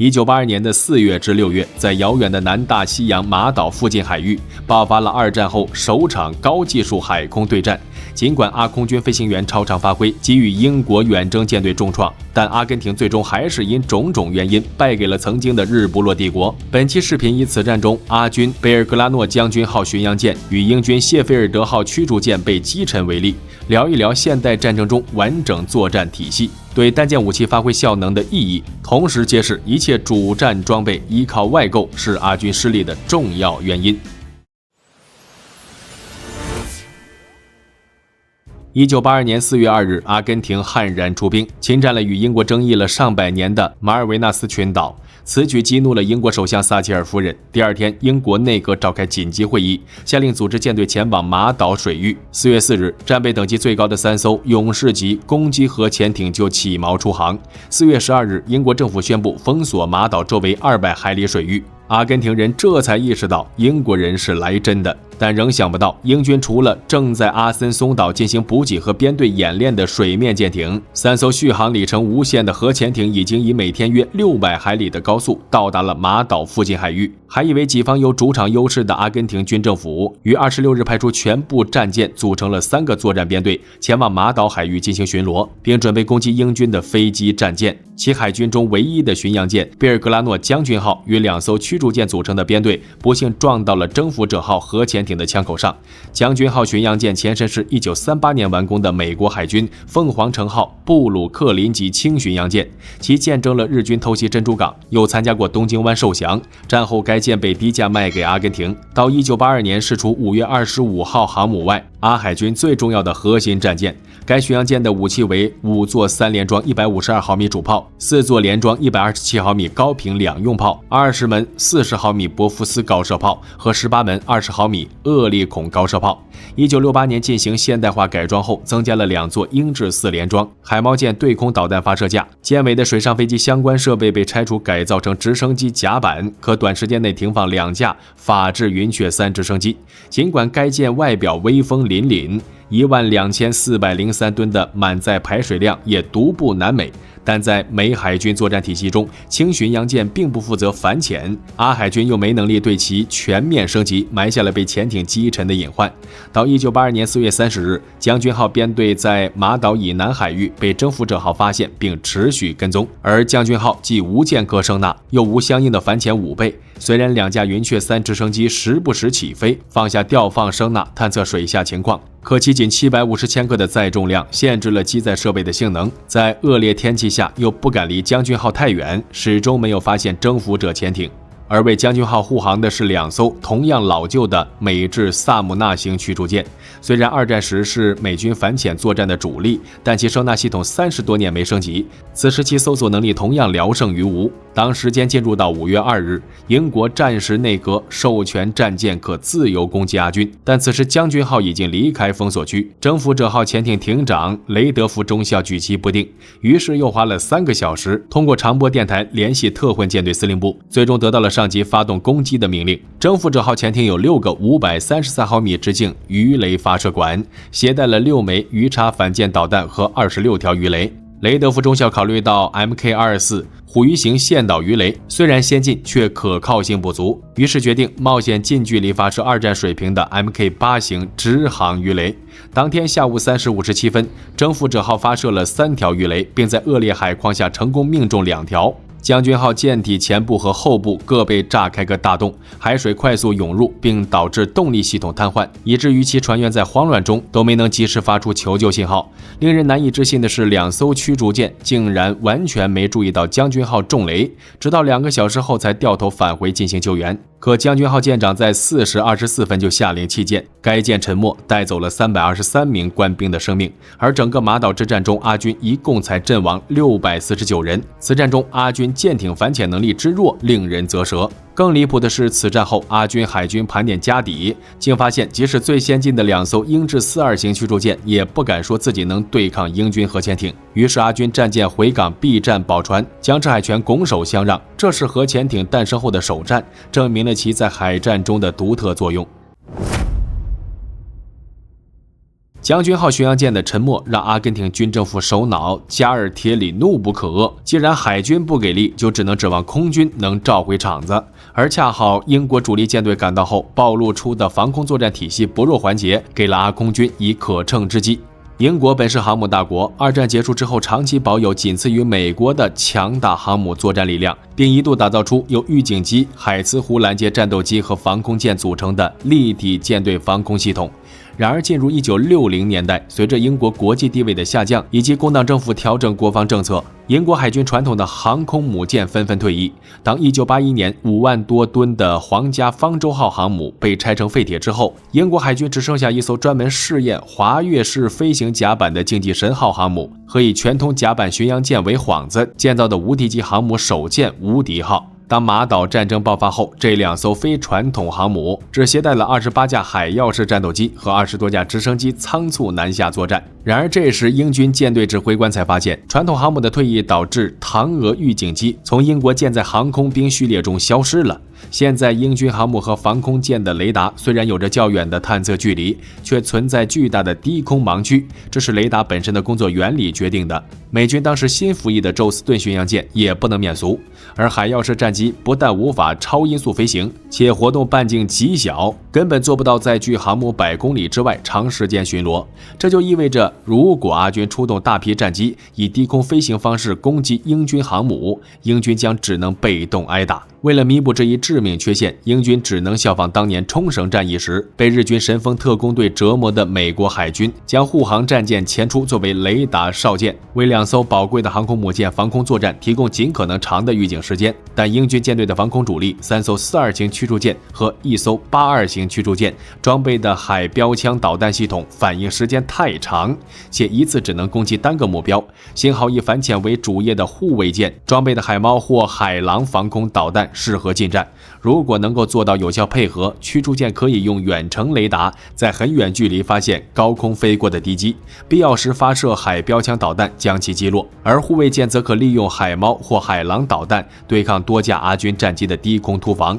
1982年的4月至6月，在遥远的南大西洋马岛附近海域爆发了2战后首场高技术海空对战。尽管阿空军飞行员超常发挥，给予英国远征舰队重创，但阿根廷最终还是因种种原因败给了曾经的日不落帝国。本期视频以此战中阿军贝尔格拉诺将军号巡洋舰与英军谢菲尔德号驱逐舰被击沉为例，聊一聊现代战争中完整作战体系对单舰武器发挥效能的意义，同时揭示一切主战装备依靠外购是阿军失利的重要原因。1982年4月2日，阿根廷悍然出兵，侵占了与英国争议了上百年的马尔维纳斯群岛。此举激怒了英国首相撒切尔夫人。第二天，英国内阁召开紧急会议，下令组织舰队前往马岛水域。4月4日，战备等级最高的3艘勇士级攻击核潜艇就起锚出航。4月12日，英国政府宣布封锁马岛周围200海里水域。阿根廷人这才意识到英国人是来真的，但仍想不到英军除了正在阿森松岛进行补给和编队演练的水面舰艇，3艘续航里程无限的核潜艇已经以每天约600海里的高速到达了马岛附近海域。还以为己方有主场优势的阿根廷军政府于26日派出全部战舰，组成了3个作战编队，前往马岛海域进行巡逻，并准备攻击英军的飞机战舰。其海军中唯一的巡洋舰贝尔格拉诺将军号与2艘驱逐舰组成的编队不幸撞到了征服者号核潜艇的枪口上。将军号巡洋舰前身是1938年完工的美国海军凤凰城号布鲁克林级轻巡洋舰，其见证了日军偷袭珍珠港，又参加过东京湾受降。战后该舰被低价卖给阿根廷。到1982年释出5月25号航母外，阿海军最重要的核心战舰。该巡洋舰的武器为5座3连装152毫米主炮，4座连装127毫米高频两用炮，20门40毫米波夫斯高射炮和18门20毫米厄利孔高射炮。1968年进行现代化改装后，增加了2座英制4连装海猫舰对空导弹发射架，舰尾的水上飞机相关设备被拆除改造成直升机甲板，可短时间内停放2架法制云雀3直升机。尽管该舰外表威风凛凛，12403吨的满载排水量也独步南美，但在美海军作战体系中，轻巡洋舰并不负责反潜，阿海军又没能力对其全面升级，埋下了被潜艇击沉的隐患。到1982年4月30日，将军号编队在马岛以南海域被征服者号发现并持续跟踪，而将军号既无舰壳声呐，又无相应的反潜武备。虽然2架云雀3直升机时不时起飞，放下吊放声呐探测水下情况，可其仅750千克的载重量限制了机载设备的性能，在恶劣天气下又不敢离将军号太远，始终没有发现征服者潜艇。而为将军号护航的是2艘同样老旧的美制萨姆纳型驱逐舰。虽然2战时是美军反潜作战的主力，但其声呐系统30多年没升级，此时其搜索能力同样聊胜于无。当时间进入到5月2日，英国战时内阁授权战舰可自由攻击阿军，但此时将军号已经离开封锁区，征服者号潜艇艇长雷德福中校举棋不定，于是又花了3个小时，通过长波电台联系特混舰队司令部，最终得到了上级发动攻击的命令。征服者号潜艇有6个533毫米直径鱼雷发射管，携带了6枚鱼叉反舰导弹和26条鱼雷。雷德福中校考虑到 Mk24 虎鱼型线导鱼雷虽然先进，却可靠性不足，于是决定冒险近距离发射2战水平的 Mk8 型直航鱼雷。当天下午3时57分，征服者号发射了3条鱼雷，并在恶劣海况下成功命中2条。将军号舰体前部和后部各被炸开个大洞，海水快速涌入，并导致动力系统瘫痪，以至于其船员在慌乱中都没能及时发出求救信号。令人难以置信的是，2艘驱逐舰竟然完全没注意到将军号中雷，直到2个小时后才掉头返回进行救援。可将军号舰长在4时24分就下令弃舰，该舰沉没，带走了323名官兵的生命。而整个马岛之战中，阿军一共才阵亡649人。此战中，阿军舰艇反潜能力之弱令人啧舌。更离谱的是，此战后阿军海军盘点家底，竟发现即使最先进的2艘英制42型驱逐舰也不敢说自己能对抗英军核潜艇。于是阿军战舰回港避战保船，将制海权拱手相让。这是核潜艇诞生后的首战，证明了其在海战中的独特作用。将军号巡洋舰的沉没让阿根廷军政府首脑加尔铁里怒不可遏，既然海军不给力，就只能指望空军能召回场子。而恰好英国主力舰队赶到后，暴露出的防空作战体系薄弱环节，给了阿空军以可乘之机。英国本是航母大国，二战结束之后长期保有仅次于美国的强大航母作战力量，并一度打造出由预警机、海磁湖拦截战斗机和防空舰组成的立体舰队防空系统。然而进入1960年代，随着英国国际地位的下降以及工党政府调整国防政策，英国海军传统的航空母舰纷纷退役。当1981年5万多吨的皇家方舟号航母被拆成废铁之后，英国海军只剩下一艘专门试验滑跃式飞行甲板的竞技神号航母和以全通甲板巡洋舰为幌子建造的无敌级航母首舰无敌号。当马岛战争爆发后，这两艘非传统航母只携带了28架海鹞式战斗机和20多架直升机仓促南下作战。然而这时英军舰队指挥官才发现，传统航母的退役导致嫦娥预警机从英国舰载航空兵序列中消失了。现在英军航母和防空舰的雷达虽然有着较远的探测距离，却存在巨大的低空盲区，这是雷达本身的工作原理决定的。美军当时新服役的宙斯盾巡洋舰也不能免俗，而海鹞式战机不但无法超音速飞行，且活动半径极小，根本做不到在距航母100公里之外长时间巡逻。这就意味着，如果阿军出动大批战机以低空飞行方式攻击英军航母，英军将只能被动挨打。为了弥补这一致命缺陷，英军只能效仿当年冲绳战役时被日军神风特工队折磨的美国海军，将护航战舰前出作为雷达哨舰，为2艘宝贵的航空母舰防空作战提供尽可能长的预警时间。但英军舰队的防空主力3艘42型驱逐舰和1艘82型驱逐舰装备的海标枪导弹系统反应时间太长，且一次只能攻击单个目标。幸好以反潜为主业的护卫舰装备的海猫或海狼防空导弹适合近战，如果能够做到有效配合，驱逐舰可以用远程雷达在很远距离发现高空飞过的敌机，必要时发射海标枪导弹将其击落，而护卫舰则可利用海猫或海狼导弹对抗多架阿军战机的低空突防。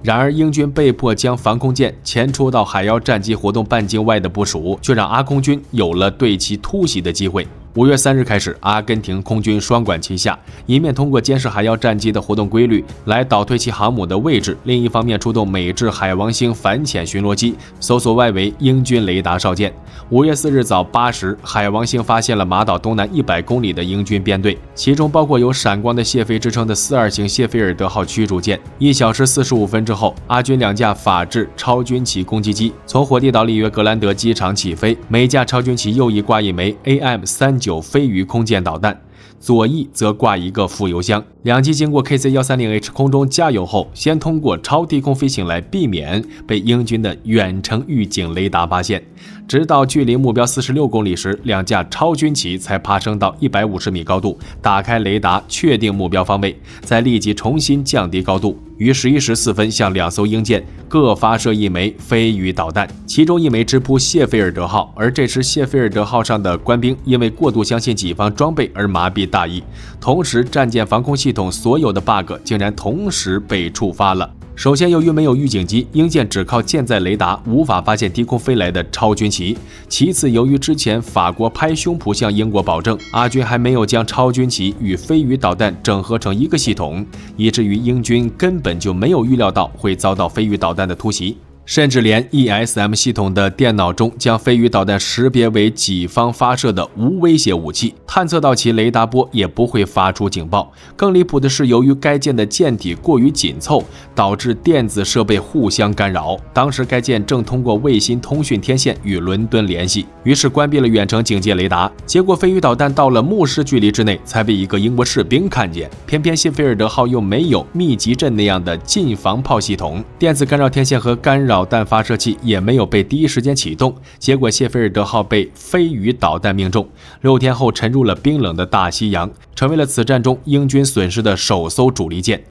然而英军被迫将防空舰前出到海鹞战机活动半径外的部署，却让阿空军有了对其突袭的机会。5月3日开始，阿根廷空军双管齐下，一面通过监视海鹞战机的活动规律来导退其航母的位置，另一方面出动美制海王星反潜巡逻机搜索外围英军雷达哨舰。5月4日早8时，海王星发现了马岛东南100公里的英军编队，其中包括有闪光的谢菲之称的42型谢菲尔德号驱逐舰。1小时45分之后，阿军2架法制超军旗攻击机从火地岛里约格兰德机场起飞，每架超军旗右翼挂一枚 AM-39飞鱼空舰导弹，左翼则挂一个副油箱。2机经过 KC-130H 空中加油后，先通过超低空飞行来避免被英军的远程预警雷达发现，直到距离目标46公里时，2架超军旗才爬升到150米高度，打开雷达确定目标方位，再立即重新降低高度，于11时4分向2艘英舰各发射1枚飞鱼导弹，其中1枚直扑谢菲尔德号。而这时谢菲尔德号上的官兵因为过度相信己方装备而麻痹大意，同时战舰防空系统所有的 bug 竟然同时被触发了。首先，由于没有预警机，英舰只靠舰载雷达无法发现低空飞来的超军旗。其次，由于之前法国拍胸脯向英国保证阿军还没有将超军旗与飞鱼导弹整合成一个系统，以至于英军根本就没有预料到会遭到飞鱼导弹的突袭。甚至连 ESM 系统的电脑中将飞鱼导弹识别为己方发射的无威胁武器，探测到其雷达波也不会发出警报。更离谱的是，由于该舰的舰体过于紧凑，导致电子设备互相干扰。当时该舰正通过卫星通讯天线与伦敦联系，于是关闭了远程警戒雷达。结果飞鱼导弹到了目视距离之内才被一个英国士兵看见，偏偏谢菲尔德号又没有密集阵那样的近防炮系统，电子干扰天线和干扰弹发射器也没有被第一时间启动，结果谢菲尔德号被飞鱼导弹命中，6天后沉入了冰冷的大西洋，成为了此战中英军损失的首艘主力舰。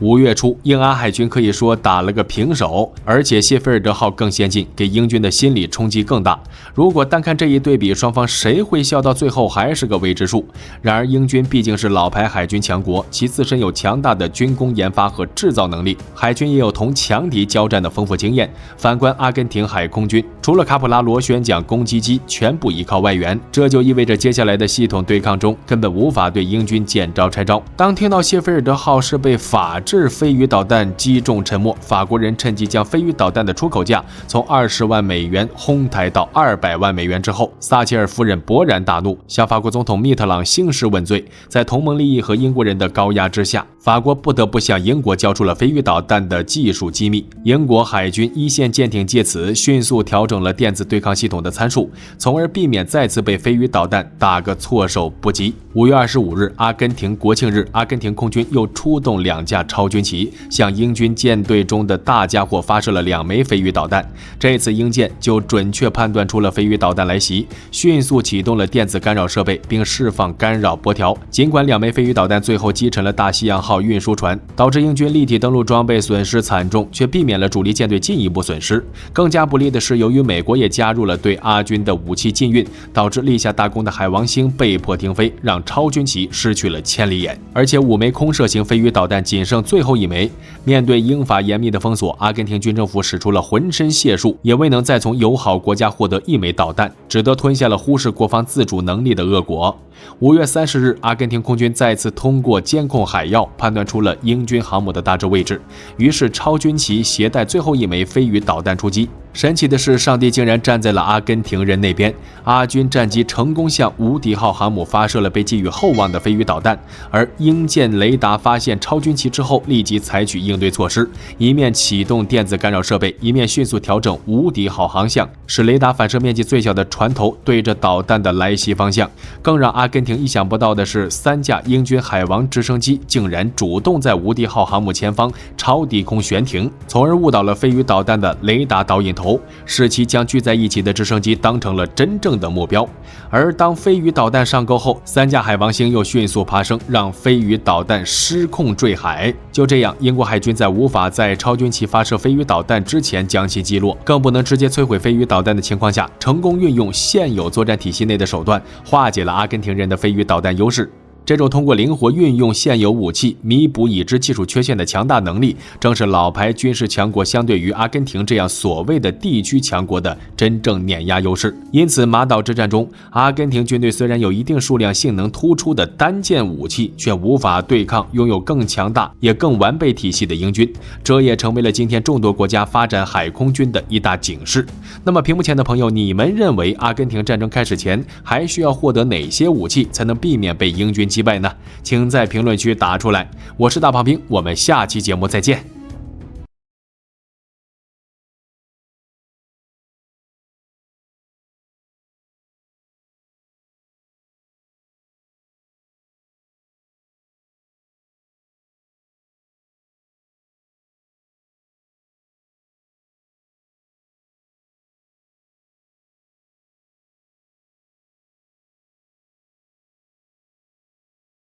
5月初，英阿海军可以说打了个平手，而且谢菲尔德号更先进，给英军的心理冲击更大。如果单看这一对比，双方谁会笑到最后还是个未知数。然而，英军毕竟是老牌海军强国，其自身有强大的军工研发和制造能力，海军也有同强敌交战的丰富经验。反观阿根廷海空军，除了卡普拉螺旋桨攻击机，全部依靠外援，这就意味着接下来的系统对抗中根本无法对英军见招拆招。当听到谢菲尔德号是被法制飞鱼导弹击中沉没，法国人趁机将飞鱼导弹的出口价从20万美元哄抬到200万美元之后，撒切尔夫人勃然大怒，向法国总统密特朗兴师问罪。在同盟利益和英国人的高压之下，法国不得不向英国交出了飞鱼导弹的技术机密。英国海军一线舰艇借此迅速调整了电子对抗系统的参数，从而避免再次被飞鱼导弹打个措手不及。5月25日，阿根廷国庆日，阿根廷空军又出动2架超军旗，向英军舰队中的大家伙发射了2枚飞鱼导弹。这次英舰就准确判断出了飞鱼导弹来袭，迅速启动了电子干扰设备，并释放干扰波条。尽管2枚飞鱼导弹最后击沉了大西洋号运输船，导致英军立体登陆装备损失惨重，却避免了主力舰队进一步损失。更加不利的是，由于美国也加入了对阿军的武器禁运，导致立下大功的海王星被迫停飞，让超军旗失去了千里眼。而且5枚空射型飞鱼导弹仅剩最后1枚，面对英法严密的封锁，阿根廷军政府使出了浑身解数，也未能再从友好国家获得1枚导弹，只得吞下了忽视国防自主能力的恶果。5月30日，阿根廷空军再次通过监控海鹞判断出了英军航母的大致位置，于是超军旗携带最后1枚飞鱼导弹出击。神奇的是，上帝竟然站在了阿根廷人那边，阿军战机成功向无敌号航母发射了被寄予厚望的飞鱼导弹，而英舰雷达发现超军旗之后，立即采取应对措施，一面启动电子干扰设备，一面迅速调整无敌号航向，使雷达反射面积最小的船头对着导弹的来袭方向。更让阿根廷意想不到的是，3架英军海王直升机竟然主动在无敌号航母前方超低空悬停，从而误导了飞鱼导弹的雷达导引头，使其将聚在一起的直升机当成了真正的目标。而当飞鱼导弹上钩后，3架海王星又迅速爬升，让飞鱼导弹失控坠海。就这样，英国海军在无法在超军旗发射飞鱼导弹之前将其击落，更不能直接摧毁飞鱼导弹的情况下，成功运用现有作战体系内的手段，化解了阿根廷人的飞鱼导弹优势。这种通过灵活运用现有武器弥补已知技术缺陷的强大能力，正是老牌军事强国相对于阿根廷这样所谓的地区强国的真正碾压优势。因此，马岛之战中，阿根廷军队虽然有一定数量、性能突出的单件武器，却无法对抗拥有更强大也更完备体系的英军，这也成为了今天众多国家发展海空军的一大警示。那么，屏幕前的朋友，你们认为阿根廷战争开始前还需要获得哪些武器才能避免被英军击败呢？请在评论区打出来。我是大胖兵，我们下期节目再见。